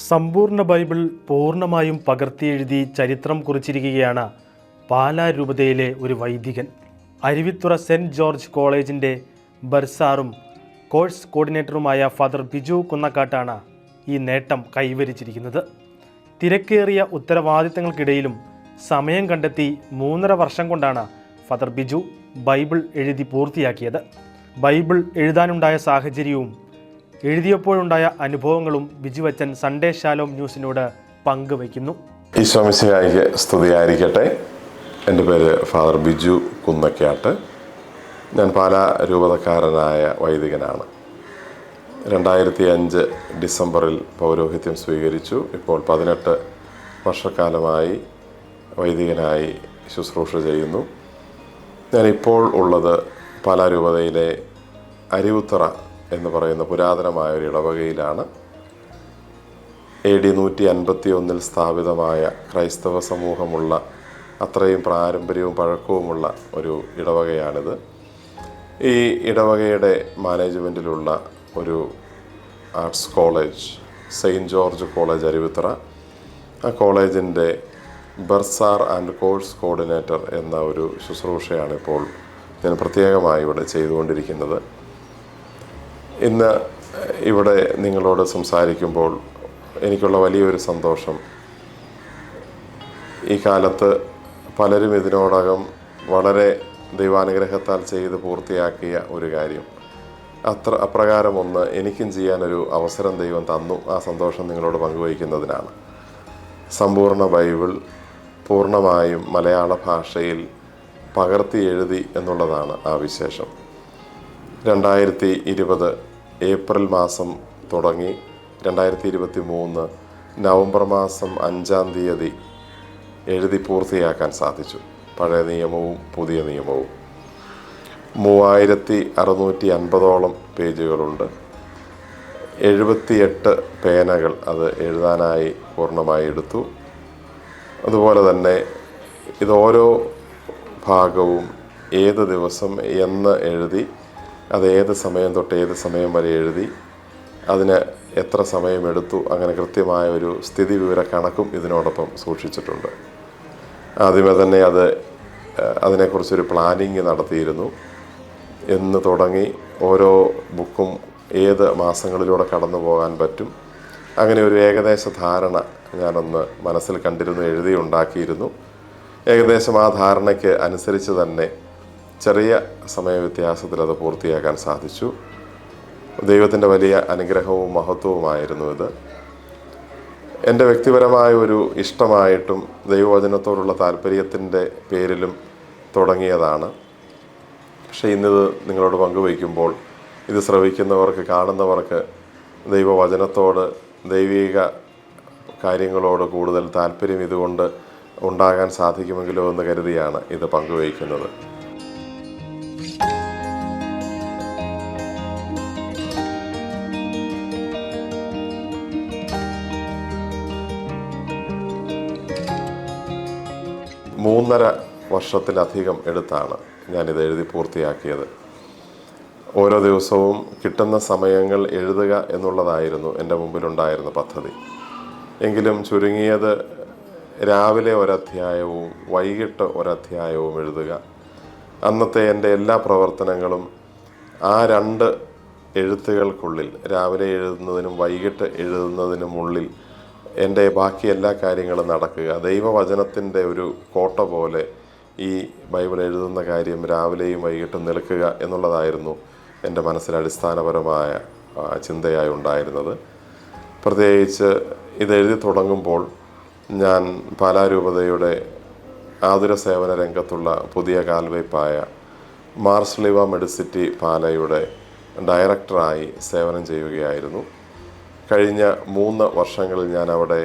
സമ്പൂർണ്ണ ബൈബിൾ പൂർണ്ണമായും പകർത്തിയെഴുതി ചരിത്രം കുറിച്ചിരിക്കുകയാണ് പാലാ രൂപതയിലെ ഒരു വൈദികൻ. അരുവിത്തുറ സെൻറ്റ് ജോർജ് കോളേജിൻ്റെ ബർസാറും കോഴ്സ് കോർഡിനേറ്ററുമായ ഫാദർ ബിജു കുന്നക്കാട്ടാണ് ഈ നേട്ടം കൈവരിച്ചിരിക്കുന്നത്. തിരക്കേറിയ ഉത്തരവാദിത്തങ്ങൾക്കിടയിലും സമയം കണ്ടെത്തി 3.5 വർഷം കൊണ്ടാണ് ഫാദർ ബിജു ബൈബിൾ എഴുതി പൂർത്തിയാക്കിയത്. ബൈബിൾ എഴുതാനുണ്ടായ സാഹചര്യവും എഴുതിയപ്പോഴുണ്ടായ അനുഭവങ്ങളും ബിജുവച്ചൻ സൺഡേ ഷാലോം ന്യൂസിനോട് പങ്കുവയ്ക്കുന്നു. ഈശോ മിശിഹായ്ക്ക് സ്തുതിയായിരിക്കട്ടെ. എൻ്റെ പേര് ഫാദർ ബിജു കുന്നക്കാട്ട്. ഞാൻ പാലാ രൂപതക്കാരനായ വൈദികനാണ്. 2005 ഡിസംബറിൽ പൗരോഹിത്യം സ്വീകരിച്ചു. ഇപ്പോൾ 18 വർഷക്കാലമായി വൈദികനായി ശുശ്രൂഷ ചെയ്യുന്നു. ഞാനിപ്പോൾ ഉള്ളത് പാലാ രൂപതയിലെ അരുവിത്തുറ എന്ന് പറയുന്ന പുരാതനമായ ഒരു ഇടവകയിലാണ്. AD 151 സ്ഥാപിതമായ ക്രൈസ്തവ സമൂഹമുള്ള അത്രയും പാരമ്പര്യവും പഴക്കവുമുള്ള ഒരു ഇടവകയാണിത്. ഈ ഇടവകയുടെ മാനേജ്മെൻറ്റിലുള്ള ഒരു arts college, saint George college Aruvithura, ആ കോളേജിൻ്റെ ബർസാർ ആൻഡ് കോഴ്സ് കോർഡിനേറ്റർ എന്ന ഒരു ശുശ്രൂഷയാണ് ഇപ്പോൾ ഞാൻ പ്രത്യേകമായി ഇവിടെ ചെയ്തുകൊണ്ടിരിക്കുന്നത്. ഇന്ന് ഇവിടെ നിങ്ങളോട് സംസാരിക്കുമ്പോൾ എനിക്കുള്ള വലിയൊരു സന്തോഷം, ഈ കാലത്ത് പലരും ഇതിനോടകം വളരെ ദൈവാനുഗ്രഹത്താൽ ചെയ്ത് പൂർത്തിയാക്കിയ ഒരു കാര്യം, അപ്രകാരം ഒന്ന് എനിക്കും ചെയ്യാനൊരു അവസരം ദൈവം തന്നു. ആ സന്തോഷം നിങ്ങളോട് പങ്കുവയ്ക്കുന്നതിനാണ്. സമ്പൂർണ്ണ ബൈബിൾ പൂർണ്ണമായും മലയാള ഭാഷയിൽ പകർത്തി എഴുതി എന്നുള്ളതാണ് ആ വിശേഷം. 2020 ഏപ്രിൽ മാസം തുടങ്ങി 2023 നവംബർ മാസം 5-ാം തീയതി എഴുതി പൂർത്തിയാക്കാൻ സാധിച്ചു. പഴയ നിയമവും പുതിയ നിയമവും 3650ഓളം പേജുകളുണ്ട്. 78 പേനകൾ അത് എഴുതാനായി പൂർണ്ണമായി എടുത്തു. അതുപോലെ തന്നെ ഇതോരോ ഭാഗവും ഏത് ദിവസം എന്ന് എഴുതി, അത് ഏത് സമയം തൊട്ട് ഏത് സമയം വരെ എഴുതി, അതിന് എത്ര സമയമെടുത്തു, അങ്ങനെ കൃത്യമായ ഒരു സ്ഥിതി വിവര കണക്കും ഇതിനോടൊപ്പം സൂക്ഷിച്ചിട്ടുണ്ട്. ആദ്യമേ തന്നെ അതിനെക്കുറിച്ചൊരു പ്ലാനിങ് നടത്തിയിരുന്നു. എന്ന് തുടങ്ങി ഓരോ ബുക്കും ഏത് മാസങ്ങളിലൂടെ കടന്നു പോകാൻ പറ്റും, അങ്ങനെ ഒരു ഏകദേശ ധാരണ ഞാനൊന്ന് മനസ്സിൽ കണ്ടിരുന്നു, എഴുതി ഉണ്ടാക്കിയിരുന്നു. ഏകദേശം ആ ധാരണയ്ക്ക് അനുസരിച്ച് തന്നെ ചെറിയ സമയവ്യത്യാസത്തിൽ അത് പൂർത്തിയാക്കാൻ സാധിച്ചു. ദൈവത്തിൻ്റെ വലിയ അനുഗ്രഹവും മഹത്വവുമായിരുന്നു ഇത്. എൻ്റെ വ്യക്തിപരമായ ഒരു ഇഷ്ടമായിട്ടും ദൈവവചനത്തോടുള്ള താല്പര്യത്തിൻ്റെ പേരിലും തുടങ്ങിയതാണ്. പക്ഷേ ഇന്നിത് നിങ്ങളോട് പങ്കുവയ്ക്കുമ്പോൾ ഇത് ശ്രവിക്കുന്നവർക്ക്, കാണുന്നവർക്ക് ദൈവവചനത്തോട്, ദൈവിക കാര്യങ്ങളോട് കൂടുതൽ താല്പര്യം ഇതുകൊണ്ട് ഉണ്ടാകാൻ സാധിക്കുമെങ്കിലോ എന്ന് കരുതിയാണ് ഇത് പങ്കുവയ്ക്കുന്നത്. മൂന്നര വർഷത്തിലധികം എടുത്താണ് ഞാനിത് എഴുതി പൂർത്തിയാക്കിയത്. ഓരോ ദിവസവും കിട്ടുന്ന സമയങ്ങൾ എഴുതുക എന്നുള്ളതായിരുന്നു എൻ്റെ മുമ്പിലുണ്ടായിരുന്ന പദ്ധതി. എങ്കിലും ചുരുങ്ങിയത് രാവിലെ ഒരധ്യായവും വൈകിട്ട് ഒരധ്യായവും എഴുതുക. അന്നത്തെ എൻ്റെ എല്ലാ പ്രവർത്തനങ്ങളും ആ 2 എഴുത്തുകൾക്കുള്ളിൽ, രാവിലെ എഴുതുന്നതിനും വൈകിട്ട് എഴുതുന്നതിനുമുള്ളിൽ എൻ്റെ ബാക്കി എല്ലാ കാര്യങ്ങളും നടക്കുക. ദൈവവചനത്തിൻ്റെ ഒരു കോട്ട പോലെ ഈ ബൈബിൾ എഴുതുന്ന കാര്യം രാവിലെയും വൈകിട്ടും നിൽക്കുക എന്നുള്ളതായിരുന്നു എൻ്റെ മനസ്സിൽ അടിസ്ഥാനപരമായ ചിന്തയായി ഉണ്ടായിരുന്നത്. പ്രത്യേകിച്ച് ഇതെഴുതി തുടങ്ങുമ്പോൾ ഞാൻ പാലാ രൂപതയുടെ ആതുര സേവന രംഗത്തുള്ള പുതിയ കാൽവയ്പായ മാർസ്ലിവ മെഡിസിറ്റി പാലയുടെ ഡയറക്ടറായി സേവനം ചെയ്യുകയായിരുന്നു. കഴിഞ്ഞ 3 വർഷങ്ങളിൽ ഞാൻ അവിടെ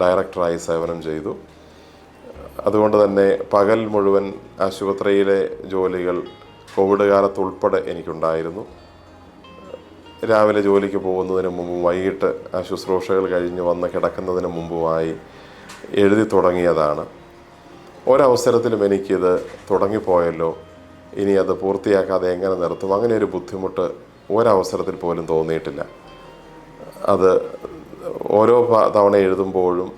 ഡയറക്ടറായി സേവനം ചെയ്തു. അതുകൊണ്ട് തന്നെ പകൽ മുഴുവൻ ആശുപത്രിയിലെ ജോലികൾ കോവിഡ് കാലത്തുൾപ്പെടെ എനിക്കുണ്ടായിരുന്നു. രാവിലെ ജോലിക്ക് പോകുന്നതിന് മുമ്പും വൈകിട്ട് ആ ശുശ്രൂഷകൾ കഴിഞ്ഞ് വന്ന് കിടക്കുന്നതിന് മുമ്പുമായി എഴുതി തുടങ്ങിയതാണ്. ഒരവസരത്തിലും എനിക്കിത് തുടങ്ങിപ്പോയല്ലോ, ഇനി അത് പൂർത്തിയാക്കാതെ എങ്ങനെ നിർത്തും, അങ്ങനെ ഒരു ബുദ്ധിമുട്ട് ഒരവസരത്തിൽ പോലും തോന്നിയിട്ടില്ല. അത് ഓരോ തവണ എഴുതുമ്പോഴും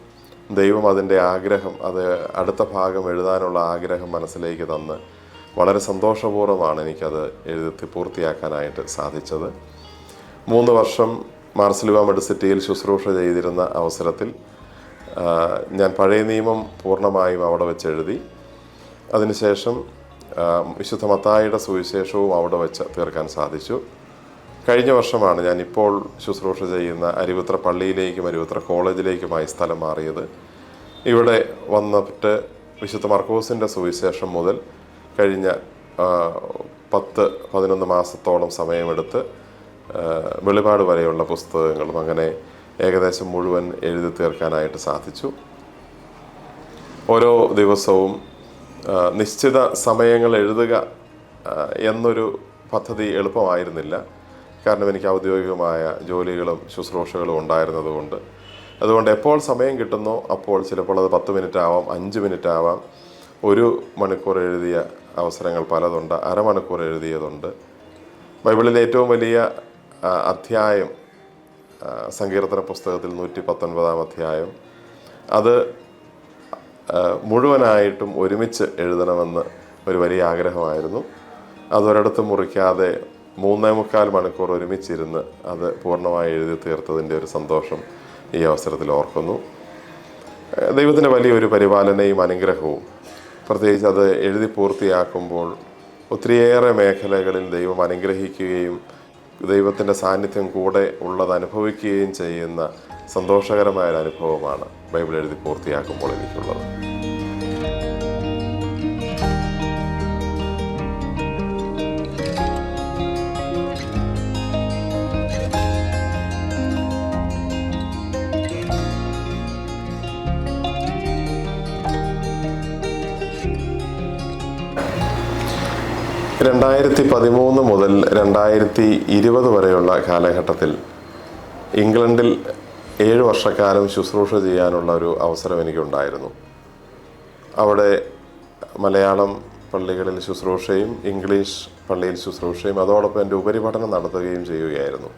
ദൈവം അതിൻ്റെ ആഗ്രഹം, അത് അടുത്ത ഭാഗം എഴുതാനുള്ള ആഗ്രഹം മനസ്സിലേക്ക് തന്ന് വളരെ സന്തോഷപൂർവ്വമാണ് എനിക്കത് എഴുതി പൂർത്തിയാക്കാനായിട്ട് സാധിച്ചത്. 3 വർഷം മാർസിലുവ മെഡിസിറ്റിയിൽ ശുശ്രൂഷ ചെയ്തിരുന്ന അവസരത്തിൽ ഞാൻ പഴയ നിയമം പൂർണ്ണമായും അവിടെ വെച്ച് എഴുതി. അതിനുശേഷം വിശുദ്ധ മത്തായിയുടെ സുവിശേഷവും അവിടെ വെച്ച് തീർക്കാൻ സാധിച്ചു. കഴിഞ്ഞ വർഷമാണ് ഞാൻ ഇപ്പോൾ ശുശ്രൂഷ ചെയ്യുന്ന അരുവിത്ര പള്ളിയിലേക്കും അരുവിത്ര കോളേജിലേക്കുമായി സ്ഥലം മാറിയത്. ഇവിടെ വന്നിട്ട് വിശുദ്ധ മർക്കോസിൻ്റെ സുവിശേഷം മുതൽ കഴിഞ്ഞ 10-11 മാസത്തോളം സമയമെടുത്ത് വെളിപാട് വരെയുള്ള പുസ്തകങ്ങളും അങ്ങനെ ഏകദേശം മുഴുവൻ എഴുതി തീർക്കാനായിട്ട് സാധിച്ചു. ഓരോ ദിവസവും നിശ്ചിത സമയങ്ങൾ എഴുതുക എന്നൊരു പദ്ധതി എളുപ്പമായിരുന്നില്ല. കാരണം എനിക്ക് ഔദ്യോഗികമായ ജോലികളും ശുശ്രൂഷകളും ഉണ്ടായിരുന്നതുകൊണ്ട്. അതുകൊണ്ട് എപ്പോൾ സമയം കിട്ടുന്നോ അപ്പോൾ ചിലപ്പോൾ അത് 10 മിനിറ്റ് ആവാം, 5 മിനിറ്റ് ആവാം. 1 മണിക്കൂർ എഴുതിയ അവസരങ്ങൾ പലതുണ്ട്, അരമണിക്കൂർ എഴുതിയതുണ്ട്. ബൈബിളിലെ ഏറ്റവും വലിയ അധ്യായം സങ്കീർത്തന പുസ്തകത്തിൽ 119 അധ്യായം, അത് മുഴുവനായിട്ടും ഒരുമിച്ച് എഴുതണമെന്ന് ഒരു വലിയ ആഗ്രഹമായിരുന്നു. അതൊരിടത്ത് മുറിക്കാതെ 3.25 മണിക്കൂർ ഒരുമിച്ചിരുന്ന് അത് പൂർണ്ണമായി എഴുതി തീർത്തതിൻ്റെ ഒരു സന്തോഷം ഈ അവസരത്തിൽ ഓർക്കുന്നു. ദൈവത്തിൻ്റെ വലിയൊരു പരിപാലനയും അനുഗ്രഹവും, പ്രത്യേകിച്ച് അത് എഴുതി പൂർത്തിയാക്കുമ്പോൾ ഒത്തിരിയേറെ മേഖലകളിൽ ദൈവം അനുഗ്രഹിക്കുകയും ദൈവത്തിൻ്റെ സാന്നിധ്യം കൂടെ ഉള്ളത് അനുഭവിക്കുകയും ചെയ്യുന്ന സന്തോഷകരമായ ഒരു അനുഭവമാണ് ബൈബിൾ എഴുതി പൂർത്തിയാക്കുമ്പോൾ എനിക്കുള്ളത്. രണ്ടായിരത്തി 2013 മുതൽ 2020 വരെയുള്ള കാലഘട്ടത്തിൽ ഇംഗ്ലണ്ടിൽ 7 വർഷക്കാലം ശുശ്രൂഷ ചെയ്യാനുള്ള ഒരു അവസരം എനിക്കുണ്ടായിരുന്നു. അവിടെ മലയാളം പള്ളികളിൽ ശുശ്രൂഷയും ഇംഗ്ലീഷ് പള്ളിയിൽ ശുശ്രൂഷയും അതോടൊപ്പം എൻ്റെ ഉപരിപഠനം നടത്തുകയും ചെയ്യുകയായിരുന്നു.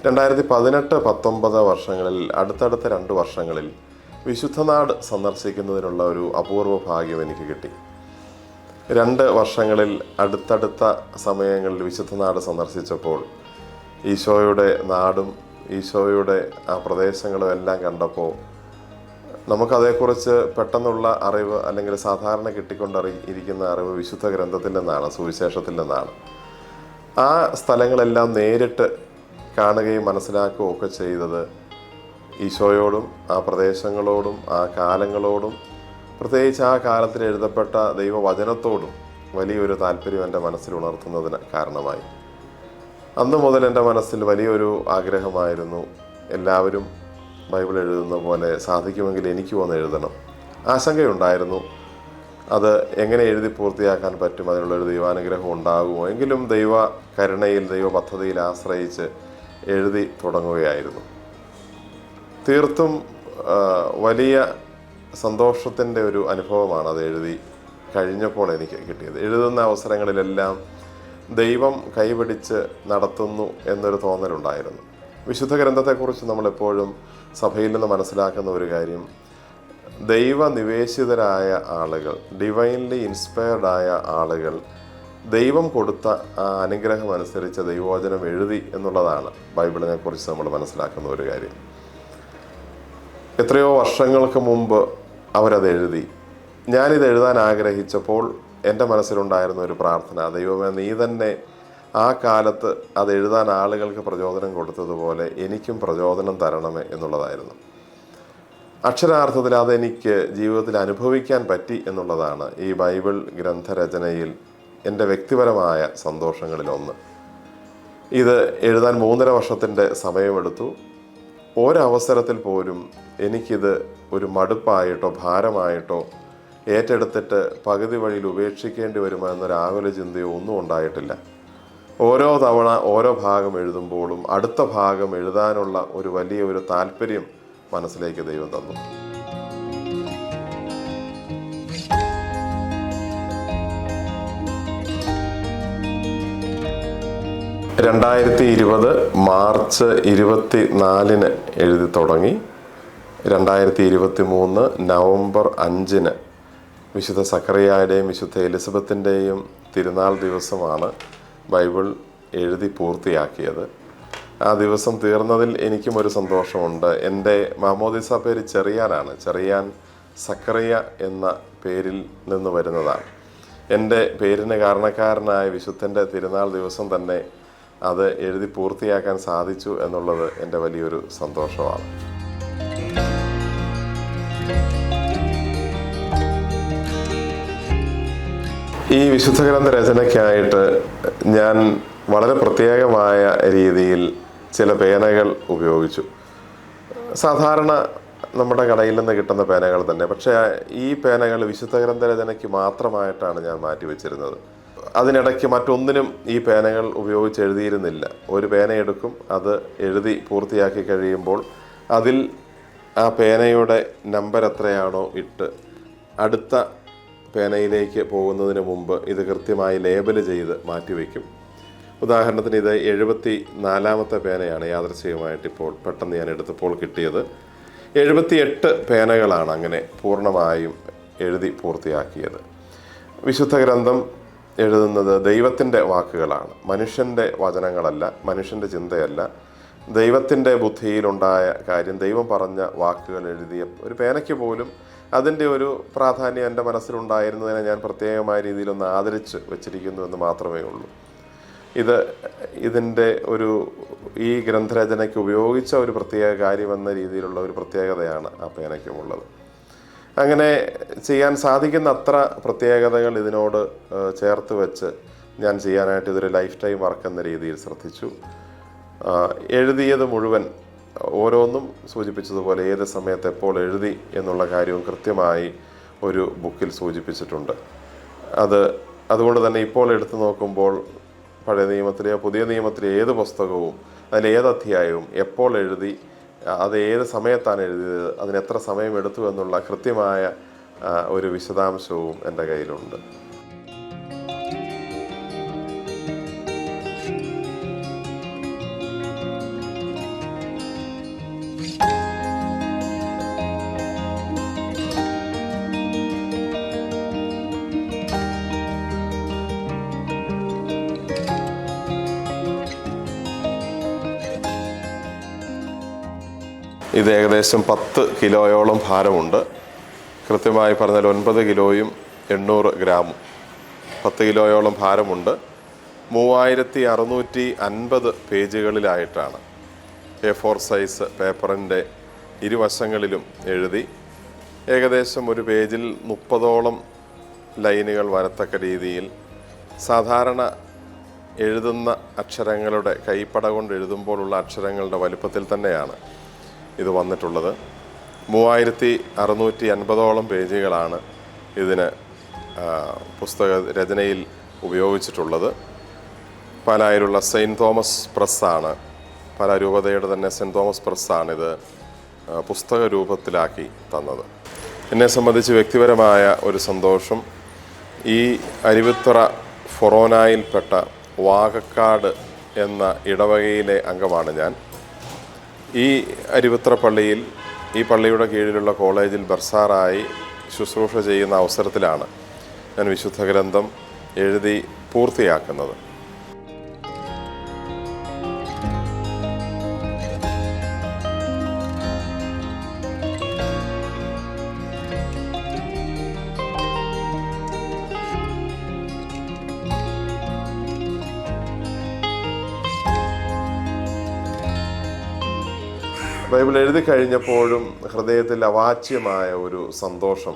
2018-19 വർഷങ്ങളിൽ അടുത്തടുത്ത 2 വർഷങ്ങളിൽ വിശുദ്ധനാട് സന്ദർശിക്കുന്നതിനുള്ള ഒരു അപൂർവ ഭാഗ്യം എനിക്ക് കിട്ടി. 2 വർഷങ്ങളിൽ അടുത്തടുത്ത സമയങ്ങളിൽ വിശുദ്ധനാട് സന്ദർശിച്ചപ്പോൾ ഈശോയുടെ നാടും ഈശോയുടെ ആ പ്രദേശങ്ങളും എല്ലാം കണ്ടപ്പോൾ നമുക്കതേക്കുറിച്ച് പെട്ടെന്നുള്ള അറിവ് അല്ലെങ്കിൽ സാധാരണ കിട്ടിക്കൊണ്ടിരിക്കുന്ന അറിവ് വിശുദ്ധ ഗ്രന്ഥത്തിൽ നിന്നാണ്, സുവിശേഷത്തിൽ നിന്നാണ്. ആ സ്ഥലങ്ങളെല്ലാം നേരിട്ട് കാണുകയും മനസ്സിലാക്കുകയും ഒക്കെ ചെയ്തത് ഈശോയോടും ആ പ്രദേശങ്ങളോടും ആ കാലങ്ങളോടും പ്രത്യേകിച്ച് ആ കാലത്തിൽ എഴുതപ്പെട്ട ദൈവവചനത്തോടും വലിയൊരു താല്പര്യം എൻ്റെ മനസ്സിൽ ഉണർത്തുന്നതിന് കാരണമായി. അന്ന് മുതൽ എൻ്റെ മനസ്സിൽ വലിയൊരു ആഗ്രഹമായിരുന്നു, എല്ലാവരും ബൈബിൾ എഴുതുന്ന പോലെ സാധിക്കുമെങ്കിൽ എനിക്കും ഒന്ന് എഴുതണം. ആശങ്കയുണ്ടായിരുന്നു, അത് എങ്ങനെ എഴുതി പൂർത്തിയാക്കാൻ പറ്റും, അതിനുള്ളൊരു ദൈവാനുഗ്രഹം ഉണ്ടാകുമോ. എങ്കിലും ദൈവ കരുണയിൽ ദൈവ പദ്ധതിയിൽ ആശ്രയിച്ച് എഴുതി തുടങ്ങുകയായിരുന്നു. തീർത്തും വലിയ സന്തോഷത്തിൻ്റെ ഒരു അനുഭവമാണ് അത് എഴുതി കഴിഞ്ഞപ്പോൾ എനിക്ക് കിട്ടിയത്. എഴുതുന്ന അവസരങ്ങളിലെല്ലാം ദൈവം കൈപിടിച്ച് നടത്തുന്നു എന്നൊരു തോന്നലുണ്ടായിരുന്നു. വിശുദ്ധ ഗ്രന്ഥത്തെക്കുറിച്ച് നമ്മളെപ്പോഴും സഭയിൽ നിന്ന് മനസ്സിലാക്കുന്ന ഒരു കാര്യം, ദൈവനിവേശിതരായ ആളുകൾ, ഡിവൈൻലി ഇൻസ്പയർഡ് ആയ ആളുകൾ ദൈവം കൊടുത്ത ആ അനുഗ്രഹം അനുസരിച്ച് ദൈവവചനം എഴുതി എന്നുള്ളതാണ് ബൈബിളിനെ കുറിച്ച് നമ്മൾ മനസ്സിലാക്കുന്ന ഒരു കാര്യം. എത്രയോ വർഷങ്ങൾക്ക് മുമ്പ് അവരത് എഴുതി. ഞാനിത് എഴുതാൻ ആഗ്രഹിച്ചപ്പോൾ എൻ്റെ മനസ്സിലുണ്ടായിരുന്ന ഒരു പ്രാർത്ഥന, ദൈവമേ നീ തന്നെ ആ കാലത്ത് അത് എഴുതാൻ ആളുകൾക്ക് പ്രചോദനം കൊടുത്തതുപോലെ എനിക്കും പ്രചോദനം തരണമേ എന്നുള്ളതായിരുന്നു. അക്ഷരാർത്ഥത്തിൽ അതെനിക്ക് ജീവിതത്തിൽ അനുഭവിക്കാൻ പറ്റി എന്നുള്ളതാണ് ഈ ബൈബിൾ ഗ്രന്ഥരചനയിൽ എൻ്റെ വ്യക്തിപരമായ സന്തോഷങ്ങളിലൊന്ന്. ഇത് എഴുതാൻ 3.5 വർഷത്തിൻ്റെ സമയമെടുത്തു. ഒരവസരത്തിൽ പോലും എനിക്കിത് ഒരു മടുപ്പായിട്ടോ ഭാരമായിട്ടോ ഏറ്റെടുത്തിട്ട് പകുതി വഴിയിൽ ഉപേക്ഷിക്കേണ്ടി വരുമോ എന്നൊരാകുല ചിന്തയോ ഒന്നും ഉണ്ടായിട്ടില്ല. ഓരോ തവണ ഓരോ ഭാഗം എഴുതുമ്പോഴും അടുത്ത ഭാഗം എഴുതാനുള്ള ഒരു വലിയ താല്പര്യം മനസ്സിലേക്ക് ദൈവം തന്നു. 2020 മാർച്ച് 24 എഴുതി തുടങ്ങി. 2023 നവംബർ 5 വിശുദ്ധ സക്കറിയായുടെയും വിശുദ്ധ എലിസബത്തിൻ്റെയും തിരുനാൾ ദിവസമാണ് ബൈബിൾ എഴുതി പൂർത്തിയാക്കിയത്. ആ ദിവസം തീർന്നതിൽ എനിക്കും ഒരു സന്തോഷമുണ്ട്. എൻ്റെ മാമോദിസ പേര് ചെറിയാനാണ്. ചെറിയാൻ സക്കറിയ എന്ന പേരിൽ നിന്ന് വരുന്നതാണ്. എൻ്റെ പേരിന് കാരണക്കാരനായ വിശുദ്ധൻ്റെ തിരുനാൾ ദിവസം തന്നെ അത് എഴുതി പൂർത്തിയാക്കാൻ സാധിച്ചു എന്നുള്ളത് എൻ്റെ വലിയൊരു സന്തോഷമാണ്. ഈ വിശുദ്ധ ഗ്രന്ഥ രചനയ്ക്കായിട്ട് ഞാൻ വളരെ പ്രത്യേകമായ രീതിയിൽ ചില പേനകൾ ഉപയോഗിച്ചു. സാധാരണ നമ്മുടെ കടയിൽ നിന്ന് കിട്ടുന്ന പേനകൾ തന്നെ. പക്ഷേ ഈ പേനകൾ വിശുദ്ധ ഗ്രന്ഥ രചനയ്ക്ക് മാത്രമായിട്ടാണ് ഞാൻ മാറ്റിവെച്ചിരുന്നത്. അതിനിടയ്ക്ക് മറ്റൊന്നിനും ഈ പേനകൾ ഉപയോഗിച്ച് എഴുതിയിരുന്നില്ല. ഒരു പേന എടുക്കും, അത് എഴുതി പൂർത്തിയാക്കി കഴിയുമ്പോൾ അതിൽ ആ പേനയുടെ നമ്പർ എത്രയാണോ ഇട്ട് അടുത്ത പേനയിലേക്ക് പോകുന്നതിന് മുമ്പ് ഇത് കൃത്യമായി ലേബൽ ചെയ്ത് മാറ്റിവെക്കും. ഉദാഹരണത്തിന് ഇത് 74ാമത്തെ പേനയാണ് യാദൃച്ഛികമായിട്ട് ഇപ്പോൾ പെട്ടെന്ന് ഞാൻ എടുത്തപ്പോൾ കിട്ടിയത്. 78 പേനകളാണ് അങ്ങനെ പൂർണ്ണമായും എഴുതി പൂർത്തിയാക്കിയത്. വിശുദ്ധ ഗ്രന്ഥം എഴുതുന്നത് ദൈവത്തിൻ്റെ വാക്കുകളാണ്, മനുഷ്യൻ്റെ വചനങ്ങളല്ല, മനുഷ്യൻ്റെ ചിന്തയല്ല. ദൈവത്തിൻ്റെ ബുദ്ധിയിലുണ്ടായ കാര്യം, ദൈവം പറഞ്ഞ വാക്കുകൾ എഴുതിയ ഒരു പേനയ്ക്ക് പോലും അതിൻ്റെ ഒരു പ്രാധാന്യം എൻ്റെ മനസ്സിലുണ്ടായിരുന്നതിനെ ഞാൻ പ്രത്യേകമായ രീതിയിലൊന്ന് ആദരിച്ച് വെച്ചിരിക്കുന്നു എന്ന് മാത്രമേ ഉള്ളൂ. ഇതിൻ്റെ ഈ ഗ്രന്ഥരചനയ്ക്ക് ഉപയോഗിച്ച ഒരു പ്രത്യേക കാര്യമെന്ന രീതിയിലുള്ള ഒരു പ്രത്യേകതയാണ് ആ പേനയ്ക്കുമുള്ളത്. അങ്ങനെ ചെയ്യാൻ സാധിക്കുന്ന അത്ര പ്രത്യേകതകൾ ഇതിനോട് ചേർത്ത് വെച്ച് ഞാൻ ചെയ്യാനായിട്ട് ഇതൊരു ലൈഫ് ടൈം വർക്ക് എന്ന രീതിയിൽ ശ്രദ്ധിച്ചു. എഴുതിയത് മുഴുവൻ ഓരോന്നും സൂചിപ്പിച്ചതുപോലെ ഏത് സമയത്ത് എപ്പോൾ എഴുതി എന്നുള്ള കാര്യവും കൃത്യമായി ഒരു ബുക്കിൽ സൂചിപ്പിച്ചിട്ടുണ്ട്. അതുകൊണ്ട് തന്നെ ഇപ്പോൾ എടുത്തു നോക്കുമ്പോൾ പഴയ നിയമത്തിലെയോ പുതിയ നിയമത്തിലെ ഏത് പുസ്തകവും അതിലേത് അധ്യായവും എപ്പോൾ എഴുതി, അത് ഏത് സമയത്താണ് എഴുതിയത്, അതിന് എത്ര സമയം എടുത്തു എന്നുള്ള കൃത്യമായ ഒരു വിശദാംശവും എൻ്റെ കയ്യിലുണ്ട്. ഇത് ഏകദേശം 10 കിലോയോളം ഭാരമുണ്ട്. കൃത്യമായി പറഞ്ഞാൽ 9 കിലോയും 800 ഗ്രാമും. 10 കിലോയോളം ഭാരമുണ്ട്. 3650 പേജുകളിലായിട്ടാണ് A4 സൈസ് പേപ്പറിൻ്റെ ഇരുവശങ്ങളിലും എഴുതി. ഏകദേശം ഒരു പേജിൽ 30ഓളം ലൈനുകൾ വരത്തക്ക രീതിയിൽ സാധാരണ എഴുതുന്ന അക്ഷരങ്ങളുടെ കൈപ്പട കൊണ്ട് എഴുതുമ്പോഴുള്ള അക്ഷരങ്ങളുടെ വലുപ്പത്തിൽ തന്നെയാണ് ഇത് വന്നിട്ടുള്ളത്. 3650ഓളം പേജുകളാണ് ഇതിന് പുസ്തക രചനയിൽ ഉപയോഗിച്ചിട്ടുള്ളത്. പാലായിലുള്ള സെയിൻറ്റ് തോമസ് പ്രസ്സാണ്, പാലാ രൂപതയുടെ തന്നെ സെൻറ്റ് തോമസ് പ്രസ്സാണിത് പുസ്തക രൂപത്തിലാക്കി തന്നത്. എന്നെ സംബന്ധിച്ച് വ്യക്തിപരമായ ഒരു സന്തോഷം, ഈ അരുവിത്തുറ ഫൊറോനായിൽപ്പെട്ട വാകക്കാട് എന്ന ഇടവകയിലെ അംഗമാണ് ഞാൻ. ഈ അരുവിത്തുറ പള്ളിയിൽ, ഈ പള്ളിയുടെ കീഴിലുള്ള കോളേജിൽ ബർസാറായി ശുശ്രൂഷ ചെയ്യുന്ന അവസരത്തിലാണ് ഞാൻ വിശുദ്ധ ഗ്രന്ഥം എഴുതി പൂർത്തിയാക്കുന്നത്. ബൈബിൾ എഴുതി കഴിഞ്ഞപ്പോഴും ഹൃദയത്തിൽ അവാച്യമായ ഒരു സന്തോഷം,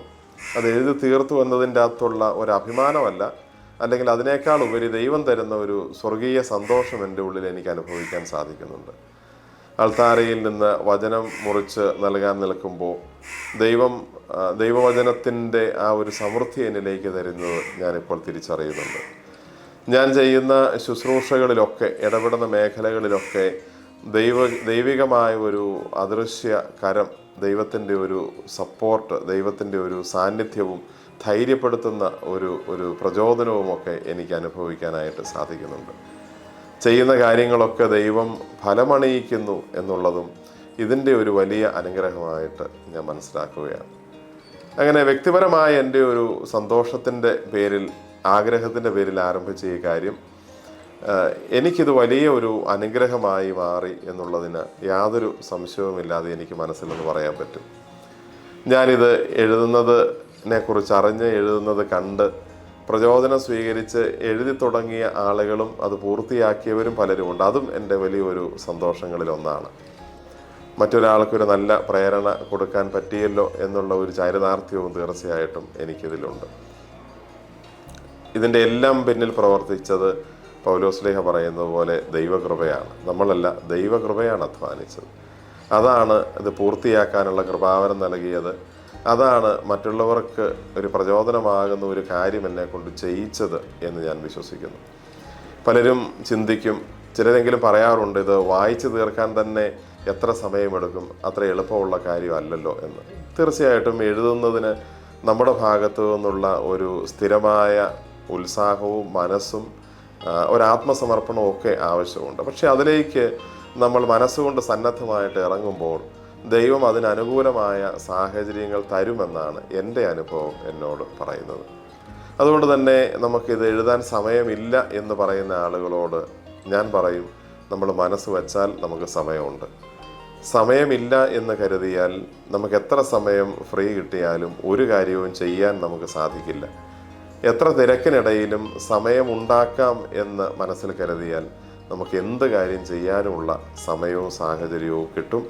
അത് എഴുതി തീർത്തു എന്നതിൻ്റെ അകത്തുള്ള ഒരു അഭിമാനമല്ല, അല്ലെങ്കിൽ അതിനേക്കാൾ ഉപരി ദൈവം തരുന്ന ഒരു സ്വർഗീയ സന്തോഷം എൻ്റെ ഉള്ളിൽ എനിക്ക് അനുഭവിക്കാൻ സാധിക്കുന്നുണ്ട്. അൾത്താരയിൽ നിന്ന് വചനം മുറിച്ച് നൽകാൻ നിൽക്കുമ്പോൾ ദൈവവചനത്തിൻ്റെ ആ ഒരു സമൃദ്ധി എന്നിലേക്ക് തരുന്നത് ഞാനിപ്പോൾ തിരിച്ചറിയുന്നുണ്ട്. ഞാൻ ചെയ്യുന്ന ശുശ്രൂഷകളിലൊക്കെ, ഇടപെടുന്ന മേഖലകളിലൊക്കെ ദൈവികമായ ഒരു അദൃശ്യ കരം, ദൈവത്തിൻ്റെ ഒരു സപ്പോർട്ട്, ദൈവത്തിൻ്റെ ഒരു സാന്നിധ്യവും ധൈര്യപ്പെടുത്തുന്ന ഒരു പ്രചോദനവുമൊക്കെ എനിക്ക് അനുഭവിക്കാനായിട്ട് സാധിക്കുന്നുണ്ട്. ചെയ്യുന്ന കാര്യങ്ങളൊക്കെ ദൈവം ഫലമണിയിക്കുന്നു എന്നുള്ളതും ഇതിൻ്റെ ഒരു വലിയ അനുഗ്രഹമായിട്ട് ഞാൻ മനസ്സിലാക്കുകയാണ്. അങ്ങനെ വ്യക്തിപരമായ എൻ്റെ ഒരു സന്തോഷത്തിൻ്റെ പേരിൽ, ആഗ്രഹത്തിൻ്റെ പേരിൽ ആരംഭിച്ച ഈ കാര്യം എനിക്കിത് വലിയ ഒരു അനുഗ്രഹമായി മാറി എന്നുള്ളതിന് യാതൊരു സംശയവുമില്ലാതെ എനിക്ക് മനസ്സിലെന്ന് പറയാൻ പറ്റും. ഞാനിത് എഴുതുന്നതിനെ കുറിച്ച് അറിഞ്ഞ്, എഴുതുന്നത് കണ്ട് പ്രചോദനം സ്വീകരിച്ച് എഴുതി തുടങ്ങിയ ആളുകളും അത് പൂർത്തിയാക്കിയവരും പലരുമുണ്ട്. അതും എൻ്റെ വലിയൊരു സന്തോഷങ്ങളിലൊന്നാണ്. മറ്റൊരാൾക്കൊരു നല്ല പ്രേരണ കൊടുക്കാൻ പറ്റിയല്ലോ എന്നുള്ള ഒരു ചാരിതാർത്ഥ്യവും തീർച്ചയായിട്ടും എനിക്കിതിലുണ്ട്. ഇതിൻ്റെ എല്ലാം പിന്നിൽ പ്രവർത്തിച്ചത് പൗലോസ്ലീഹ പറയുന്നത് പോലെ ദൈവകൃപയാണ്. നമ്മളല്ല, ദൈവകൃപയാണ് അധ്വാനിച്ചത്. അതാണ് ഇത് പൂർത്തിയാക്കാനുള്ള കൃപാവരം നൽകിയത്. അതാണ് മറ്റുള്ളവർക്ക് ഒരു പ്രചോദനമാകുന്ന ഒരു കാര്യം എന്നെ കൊണ്ട് ചെയ്യിച്ചത് എന്ന് ഞാൻ വിശ്വസിക്കുന്നു. പലരും ചിന്തിക്കും, ചിലരെങ്കിലും പറയാറുണ്ട്, ഇത് വായിച്ചു തീർക്കാൻ തന്നെ എത്ര സമയമെടുക്കും, അത്ര എളുപ്പമുള്ള കാര്യമല്ലല്ലോ എന്ന്. തീർച്ചയായിട്ടും എഴുതുന്നതിന് നമ്മുടെ ഭാഗത്തു നിന്നുള്ള ഒരു സ്ഥിരമായ ഉത്സാഹവും മനസ്സും ഒരാത്മസമർപ്പണവും ഒക്കെ ആവശ്യമുണ്ട്. പക്ഷെ അതിലേക്ക് നമ്മൾ മനസ്സുകൊണ്ട് സന്നദ്ധമായിട്ട് ഇറങ്ങുമ്പോൾ ദൈവം അതിനനുകൂലമായ സാഹചര്യങ്ങൾ തരുമെന്നാണ് എൻ്റെ അനുഭവം എന്നോട് പറയുന്നത്. അതുകൊണ്ട് തന്നെ നമുക്കിത് എഴുതാൻ സമയമില്ല എന്ന് പറയുന്ന ആളുകളോട് ഞാൻ പറയും, നമ്മൾ മനസ്സ് വച്ചാൽ നമുക്ക് സമയമുണ്ട്. സമയമില്ല എന്ന് കരുതിയാൽ നമുക്ക് എത്ര സമയം ഫ്രീ കിട്ടിയാലും ഒരു കാര്യവും ചെയ്യാൻ നമുക്ക് സാധിക്കില്ല. എത്ര തിരക്കിനിടയിലും സമയമുണ്ടാക്കാം എന്ന് മനസ്സിൽ കരുതിയാൽ നമുക്ക് എന്ത് കാര്യം ചെയ്യാനുമുള്ള സമയവും സാഹചര്യവും കിട്ടും.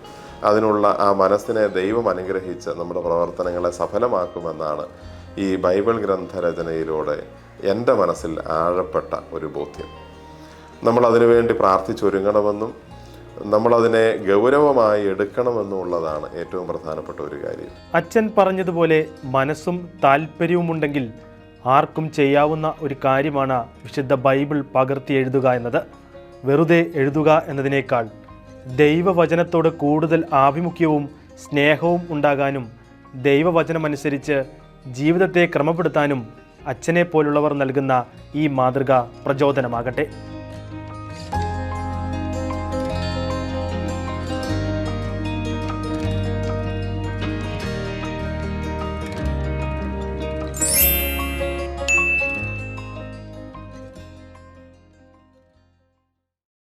അതിനുള്ള ആ മനസ്സിനെ ദൈവം അനുഗ്രഹിച്ച് നമ്മുടെ പ്രവർത്തനങ്ങളെ സഫലമാക്കുമെന്നാണ് ഈ ബൈബിൾ ഗ്രന്ഥരചനയിലൂടെ എൻ്റെ മനസ്സിൽ ആഴപ്പെട്ട ഒരു ബോധ്യം. നമ്മൾ അതിനുവേണ്ടി പ്രാർത്ഥിച്ചൊരുങ്ങണമെന്നും നമ്മളതിനെ ഗൗരവമായി എടുക്കണമെന്നുള്ളതാണ് ഏറ്റവും പ്രധാനപ്പെട്ട ഒരു കാര്യം. അച്ഛൻ പറഞ്ഞതുപോലെ മനസ്സും താല്പര്യവുമുണ്ടെങ്കിൽ ആർക്കും ചെയ്യാവുന്ന ഒരു കാര്യമാണ് വിശുദ്ധ ബൈബിൾ പകർത്തി എഴുതുക എന്നത്. വെറുതെ എഴുതുക എന്നതിനേക്കാൾ ദൈവവചനത്തോട് കൂടുതൽ ആഭിമുഖ്യവും സ്നേഹവും ഉണ്ടാകാനും ദൈവവചനമനുസരിച്ച് ജീവിതത്തെ ക്രമപ്പെടുത്താനും അച്ഛനെ പോലുള്ളവർ നൽകുന്ന ഈ മാതൃക പ്രചോദനമാകട്ടെ.